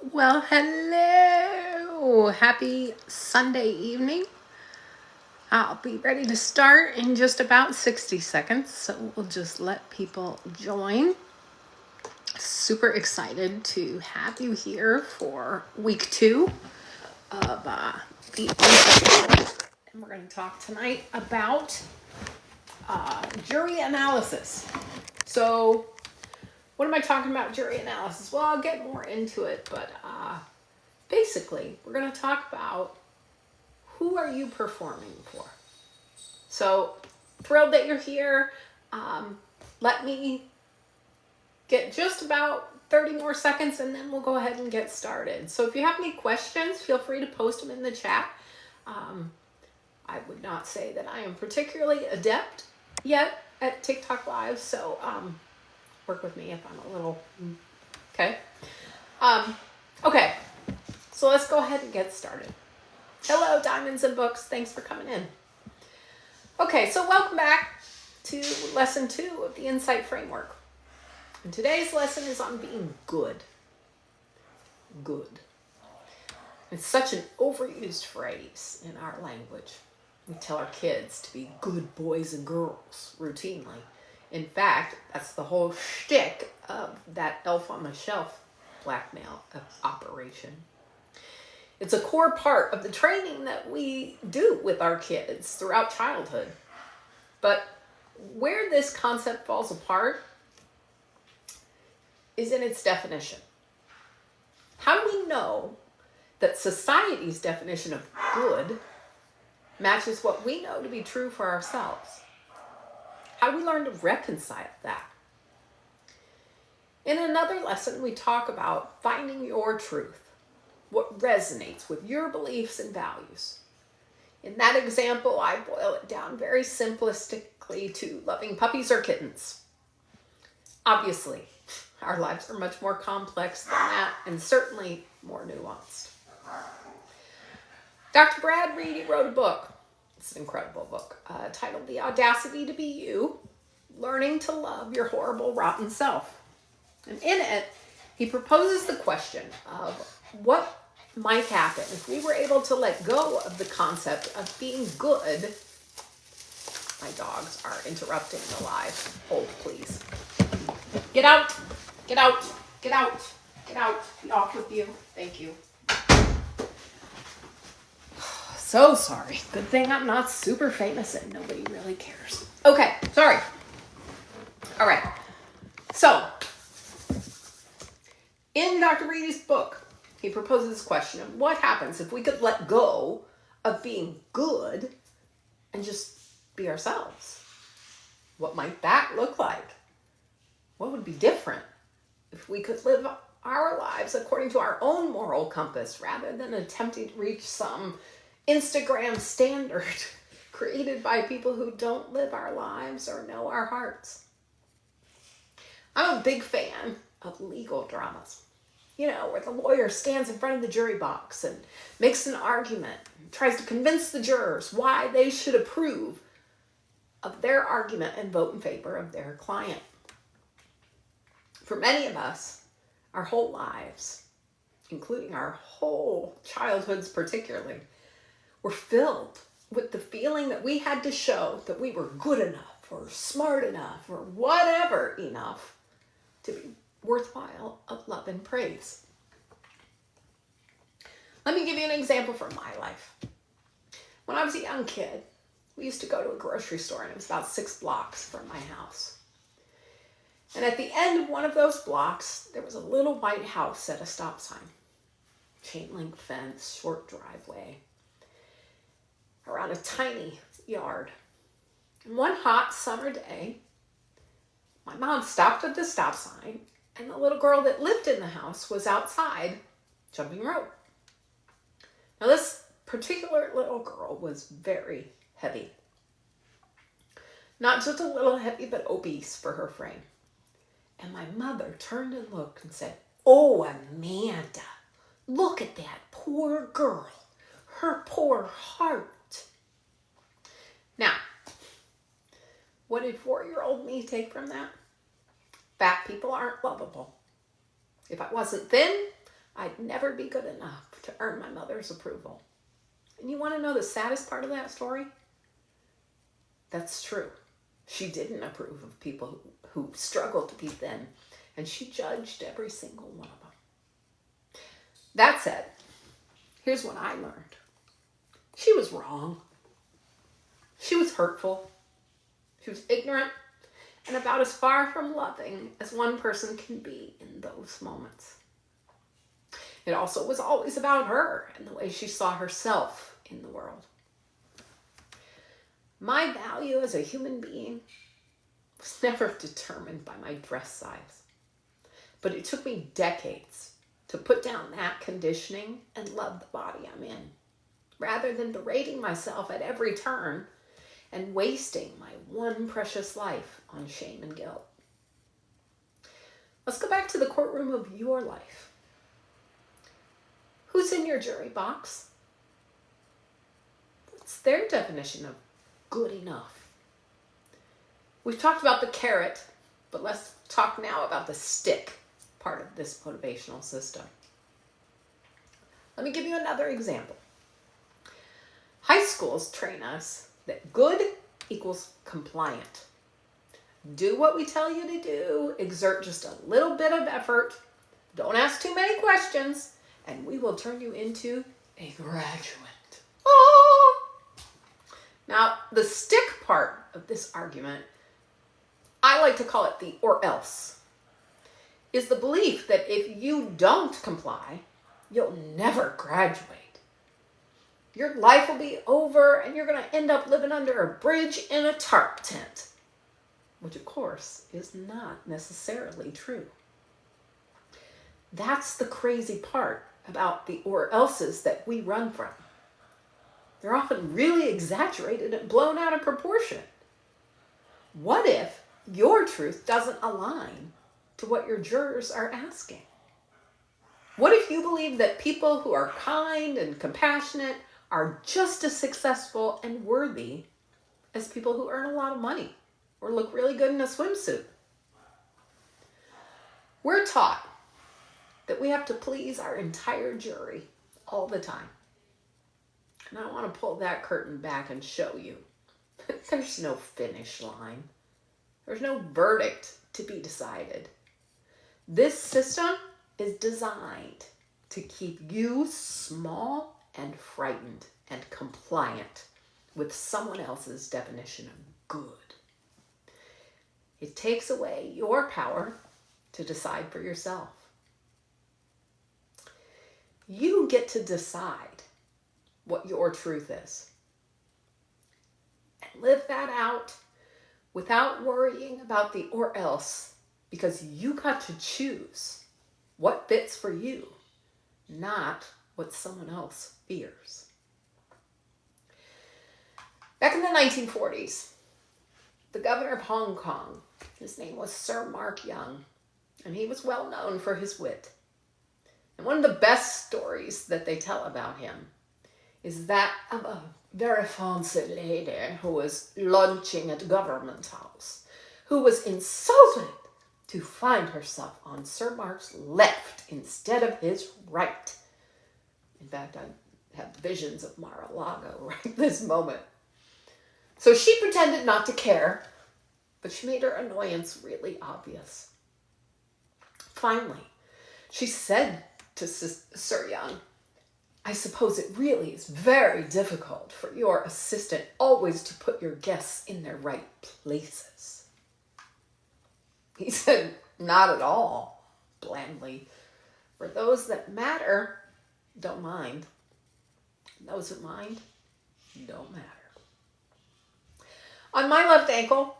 Well, hello. Happy Sunday evening. I'll be ready to start in just about 60 seconds, so we'll just let people join. Super excited to have you here for week 2 of the Insight. And we're going to talk tonight about jury analysis. So, what am I talking about jury analysis? Well, I'll get more into it, but basically, we're going to talk about who are you performing for? So, thrilled that you're here. Let me get just about 30 more seconds and then we'll go ahead and get started. So, if you have any questions, feel free to post them in the chat. I would not say that I am particularly adept yet at TikTok Live, so work with me if I'm a little, okay? Okay, so let's go ahead and get started. Hello, Diamonds and Books. Thanks for coming in. Okay, so welcome back to lesson 2 of the Insight Framework. And today's lesson is on being good. Good. It's such an overused phrase in our language. We tell our kids to be good boys and girls routinely. In fact, that's the whole shtick of that elf on the shelf blackmail operation. It's a core part of the training that we do with our kids throughout childhood. But where this concept falls apart is in its definition. How do we know that society's definition of good matches what we know to be true for ourselves? How do we learn to reconcile that? In another lesson, we talk about finding your truth, what resonates with your beliefs and values. In that example, I boil it down very simplistically to loving puppies or kittens. Obviously, our lives are much more complex than that and certainly more nuanced. Dr. Brad Reedy wrote a book. It's an incredible book titled The Audacity to Be You, Learning to Love Your Horrible, Rotten Self. And in it, he proposes the question of what might happen if we were able to let go of the concept of being good. My dogs are interrupting the live. Hold, please. Get out, get out, get out, get out. Be off with you. Thank you. So sorry. Good thing I'm not super famous and nobody really cares. Okay, sorry. All right. So, in Dr. Reedy's book, he proposes this question of what happens if we could let go of being good and just be ourselves? What might that look like? What would be different if we could live our lives according to our own moral compass rather than attempting to reach some Instagram standard created by people who don't live our lives or know our hearts? I'm a big fan of legal dramas. You know, where the lawyer stands in front of the jury box and makes an argument, and tries to convince the jurors why they should approve of their argument and vote in favor of their client. For many of us, our whole lives, including our whole childhoods particularly, were filled with the feeling that we had to show that we were good enough or smart enough or whatever enough to be worthwhile of love and praise. Let me give you an example from my life. When I was a young kid, we used to go to a grocery store and it was about 6 blocks from my house. And at the end of one of those blocks, there was a little white house at a stop sign. Chain link fence, short driveway, around a tiny yard. And one hot summer day, my mom stopped at the stop sign and the little girl that lived in the house was outside jumping rope. Now this particular little girl was very heavy. Not just a little heavy, but obese for her frame. And my mother turned and looked and said, "Oh, Amanda, look at that poor girl, her poor heart." Now, what did 4-year-old me take from that? Fat people aren't lovable. If I wasn't thin, I'd never be good enough to earn my mother's approval. And you want to know the saddest part of that story? That's true. She didn't approve of people who struggled to be thin, and she judged every single one of them. That said, here's what I learned. She was wrong. She was hurtful. She was ignorant, and about as far from loving as one person can be in those moments. It also was always about her and the way she saw herself in the world. My value as a human being was never determined by my dress size, but it took me decades to put down that conditioning and love the body I'm in, rather than berating myself at every turn and wasting my one precious life on shame and guilt. Let's go back to the courtroom of your life. Who's in your jury box? What's their definition of good enough? We've talked about the carrot, but let's talk now about the stick part of this motivational system. Let me give you another example. High schools train us that good equals compliant. Do what we tell you to do, exert just a little bit of effort, don't ask too many questions, and we will turn you into a graduate. Oh! Now, the stick part of this argument, I like to call it the or else, is the belief that if you don't comply, you'll never graduate. Your life will be over and you're going to end up living under a bridge in a tarp tent, which of course is not necessarily true. That's the crazy part about the or else's that we run from. They're often really exaggerated and blown out of proportion. What if your truth doesn't align to what your jurors are asking? What if you believe that people who are kind and compassionate are just as successful and worthy as people who earn a lot of money or look really good in a swimsuit? We're taught that we have to please our entire jury all the time. And I want to pull that curtain back and show you there's no finish line. There's no verdict to be decided. This system is designed to keep you small and frightened and compliant with someone else's definition of good. It takes away your power to decide for yourself. You get to decide what your truth is and live that out without worrying about the or else, because you got to choose what fits for you, not what someone else fears. Back in the 1940s, the governor of Hong Kong, his name was Sir Mark Young, and he was well known for his wit. And one of the best stories that they tell about him is that of a very fancy lady who was lunching at Government House, who was insulted to find herself on Sir Mark's left instead of his right. In fact, I have visions of Mar-a-Lago right this moment. So she pretended not to care, but she made her annoyance really obvious. Finally, she said to Sir Young, "I suppose it really is very difficult for your assistant always to put your guests in their right places." He said, "Not at all," blandly. "For those that matter don't mind. And those who mind don't matter." On my left ankle,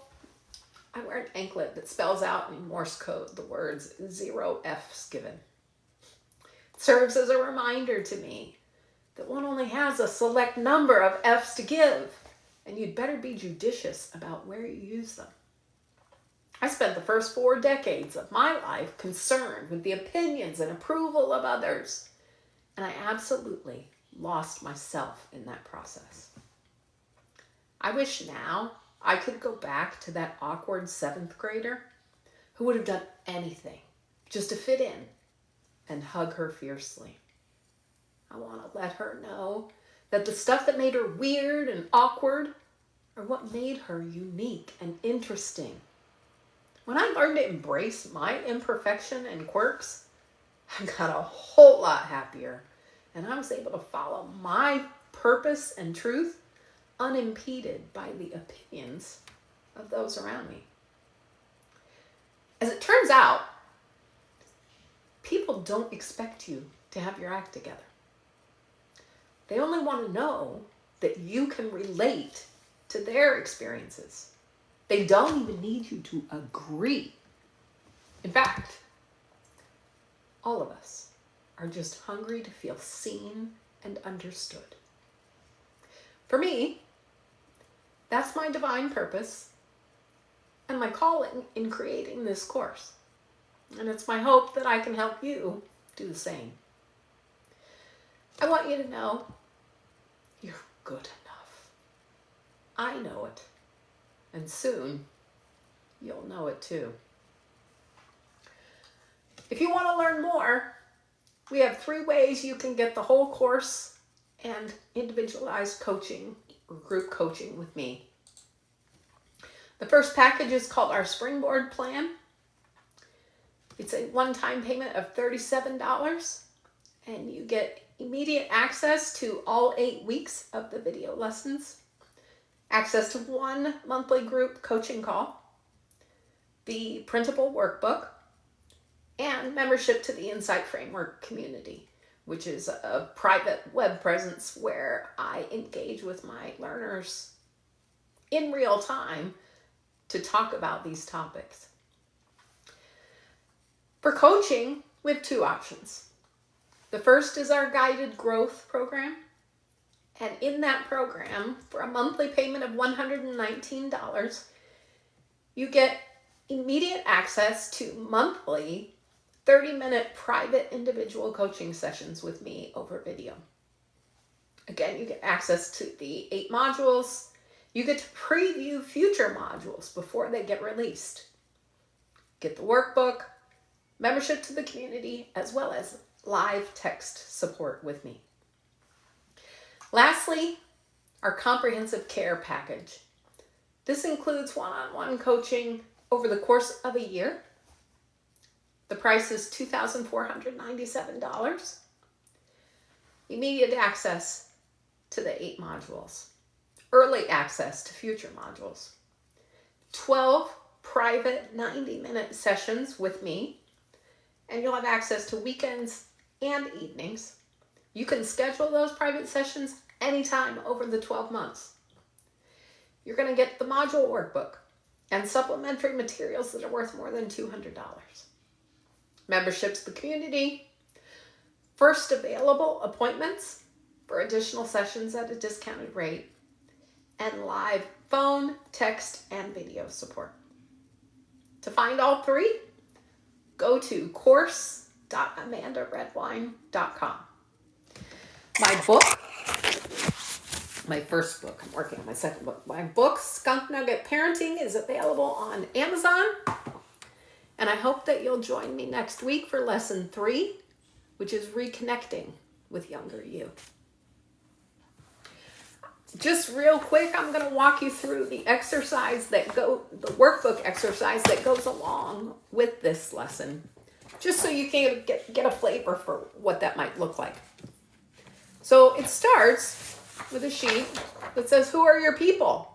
I wear an anklet that spells out in Morse code the words 0 F's given. It serves as a reminder to me that one only has a select number of F's to give, and you'd better be judicious about where you use them. I spent the first 4 decades of my life concerned with the opinions and approval of others, and I absolutely lost myself in that process. I wish now I could go back to that awkward 7th grader who would have done anything just to fit in and hug her fiercely. I want to let her know that the stuff that made her weird and awkward are what made her unique and interesting. When I learned to embrace my imperfection and quirks, I got a whole lot happier, and I was able to follow my purpose and truth unimpeded by the opinions of those around me. As it turns out, people don't expect you to have your act together. They only want to know that you can relate to their experiences. They don't even need you to agree. In fact, all of us are just hungry to feel seen and understood. For me, that's my divine purpose and my calling in creating this course. And it's my hope that I can help you do the same. I want you to know you're good enough. I know it. And soon, you'll know it too. If you want to learn more, we have 3 ways you can get the whole course and individualized coaching or group coaching with me. The first package is called our Springboard Plan. It's a one-time payment of $37, and you get immediate access to all 8 weeks of the video lessons, access to 1 monthly group coaching call, the printable workbook, and membership to the Insight Framework community, which is a private web presence where I engage with my learners in real time to talk about these topics. For coaching, we have 2 options. The first is our guided growth program. And in that program, for a monthly payment of $119, you get immediate access to monthly 30-minute private individual coaching sessions with me over video. Again, you get access to the 8 modules. You get to preview future modules before they get released. Get the workbook, membership to the community, as well as live text support with me. Lastly, our comprehensive care package. This includes one-on-one coaching over the course of a year. The price is $2,497. Immediate access to the 8 modules. Early access to future modules. 12 private 90-minute sessions with me. And you'll have access to weekends and evenings. You can schedule those private sessions anytime over the 12 months. You're going to get the module workbook and supplementary materials that are worth more than $200. Membership to the community, first available appointments for additional sessions at a discounted rate, and live phone, text, and video support. To find all 3, go to course.amandaredwine.com. My book, my first book, I'm working on my second book. My book, Skunk Nugget Parenting, is available on Amazon. And I hope that you'll join me next week for lesson 3, which is reconnecting with younger you. Just real quick, I'm going to walk you through the workbook exercise that goes along with this lesson, just so you can get a flavor for what that might look like. So it starts with a sheet that says, who are your people?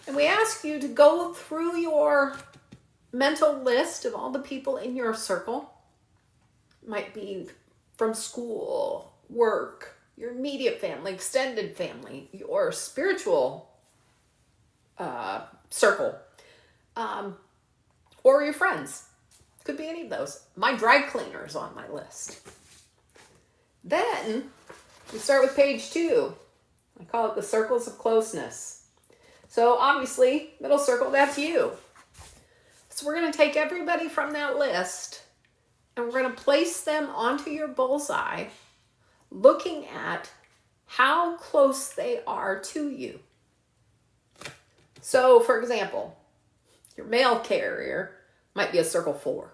And we ask you to go through your mental list of all the people in your circle. It might be from school, work, your immediate family, extended family, your spiritual circle, or your friends. Could be any of those. My dry cleaner is on my list. Then we start with page 2. I call it the circles of closeness. So obviously, middle circle, that's you. So we're going to take everybody from that list and we're going to place them onto your bullseye, looking at how close they are to you. So, for example, your mail carrier might be a circle 4.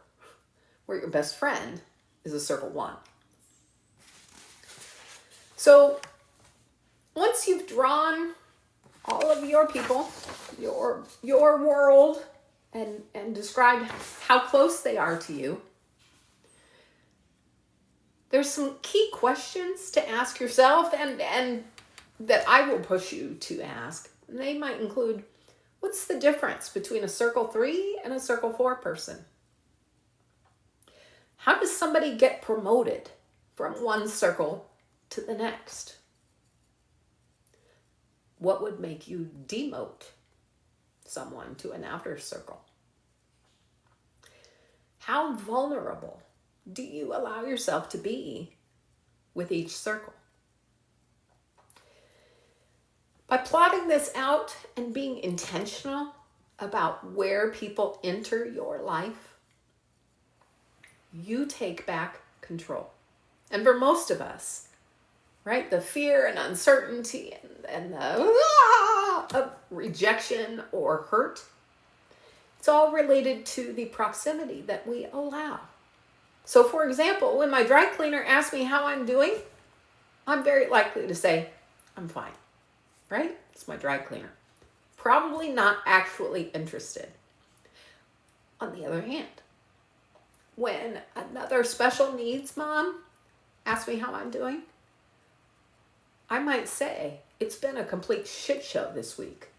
where your best friend is a circle 1. So once you've drawn all of your people, your world, and described how close they are to you, there's some key questions to ask yourself and that I will push you to ask. And they might include, what's the difference between a circle 3 and a circle 4 person? How does somebody get promoted from one circle to the next? What would make you demote someone to an outer circle? How vulnerable do you allow yourself to be with each circle? By plotting this out and being intentional about where people enter your life, you take back control. And for most of us, right, the fear and uncertainty and the of rejection or hurt, it's all related to the proximity that we allow. So for example, when my dry cleaner asks me how I'm doing, I'm very likely to say, I'm fine, right? It's my dry cleaner. Probably not actually interested. On the other hand, when another special needs mom asks me how I'm doing, I might say, it's been a complete shit show this week.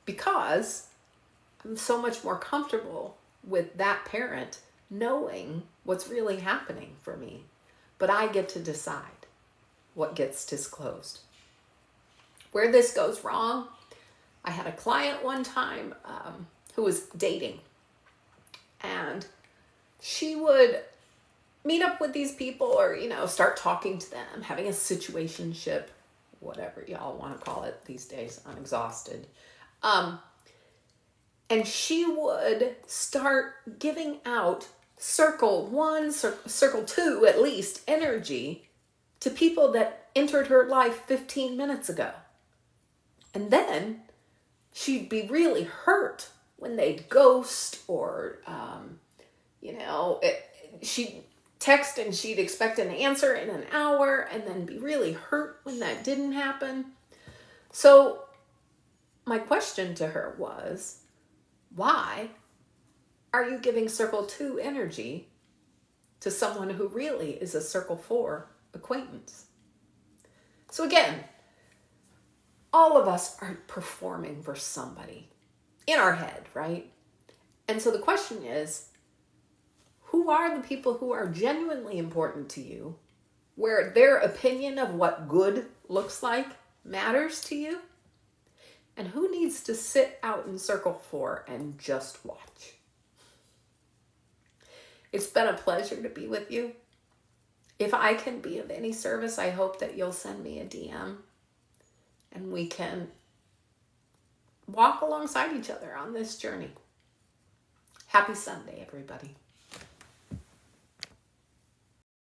Because I'm so much more comfortable with that parent knowing what's really happening for me. But I get to decide what gets disclosed. Where this goes wrong, I had a client one time who was dating. And she would meet up with these people or, start talking to them, having a situationship, whatever y'all want to call it these days. I'm exhausted. And she would start giving out circle 1, circle 2, at least, energy to people that entered her life 15 minutes ago. And then she'd be really hurt when they'd ghost or, she'd text and she'd expect an answer in an hour and then be really hurt when that didn't happen. So my question to her was, why are you giving circle 2 energy to someone who really is a circle 4 acquaintance? So again, all of us are performing for somebody in our head, right? And so the question is, who are the people who are genuinely important to you, where their opinion of what good looks like matters to you? And who needs to sit out in circle 4 and just watch? It's been a pleasure to be with you. If I can be of any service, I hope that you'll send me a DM and we can walk alongside each other on this journey. Happy Sunday, everybody.